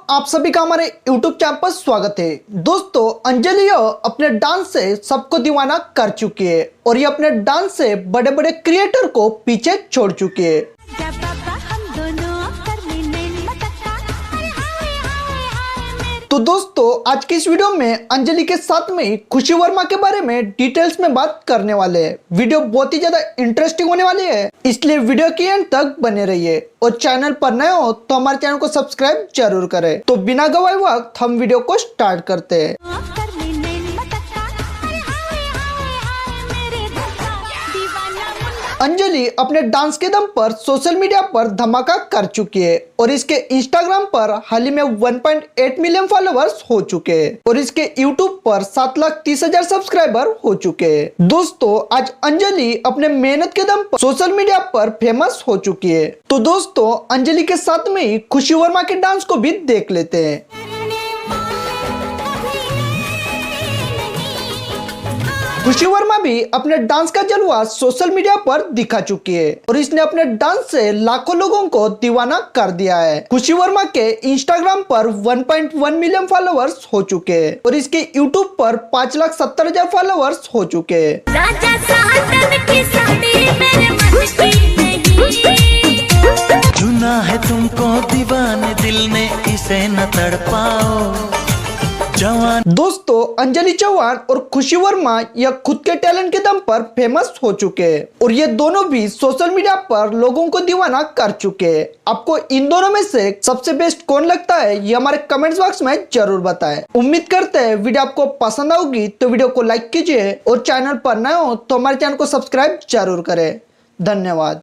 आप सभी का हमारे YouTube चैनल पर स्वागत है। दोस्तों, अंजलि अपने डांस से सबको दीवाना कर चुकी है और ये अपने डांस से बड़े बड़े क्रिएटर को पीछे छोड़ चुकी है। तो दोस्तों, आज की इस वीडियो में अंजलि के साथ में खुशी वर्मा के बारे में डिटेल्स में बात करने वाले हैं। वीडियो बहुत ही ज्यादा इंटरेस्टिंग होने वाली है, इसलिए वीडियो की एंड तक बने रहिए और चैनल पर नए हो तो हमारे चैनल को सब्सक्राइब जरूर करें। तो बिना गवाए वक्त हम वीडियो को स्टार्ट करते हैं। अंजलि अपने डांस के दम पर सोशल मीडिया पर धमाका कर चुकी है और इसके इंस्टाग्राम पर हाल ही में 1.8 मिलियन फॉलोअर्स हो चुके हैं और इसके यूट्यूब पर 7,30,000 सब्सक्राइबर हो चुके हैं। दोस्तों, आज अंजलि अपने मेहनत के दम पर सोशल मीडिया पर फेमस हो चुकी है। तो दोस्तों, अंजलि के साथ में ही खुशी वर्मा के डांस को भी देख लेते हैं। खुशी वर्मा भी अपने डांस का जलवा सोशल मीडिया पर दिखा चुकी है और इसने अपने डांस से लाखों लोगों को दीवाना कर दिया है। खुशी वर्मा के इंस्टाग्राम पर 1.1 मिलियन फॉलोअर्स हो चुके हैं और इसके यूट्यूब पर 5,70,000 फॉलोअर्स हो चुके हैं। चुना है तुमको दीवाने दिल ने, इसे न तड़पाओ। दोस्तों, अंजलि चौहान और खुशी वर्मा यह खुद के टैलेंट के दम पर फेमस हो चुके हैं और ये दोनों भी सोशल मीडिया पर लोगों को दीवाना कर चुके हैं। आपको इन दोनों में से सबसे बेस्ट कौन लगता है, ये हमारे कमेंट्स बॉक्स में जरूर बताएं। उम्मीद करते हैं वीडियो आपको पसंद आएगी, तो वीडियो को लाइक कीजिए और चैनल पर नए हो तो हमारे चैनल को सब्सक्राइब जरूर करें। धन्यवाद।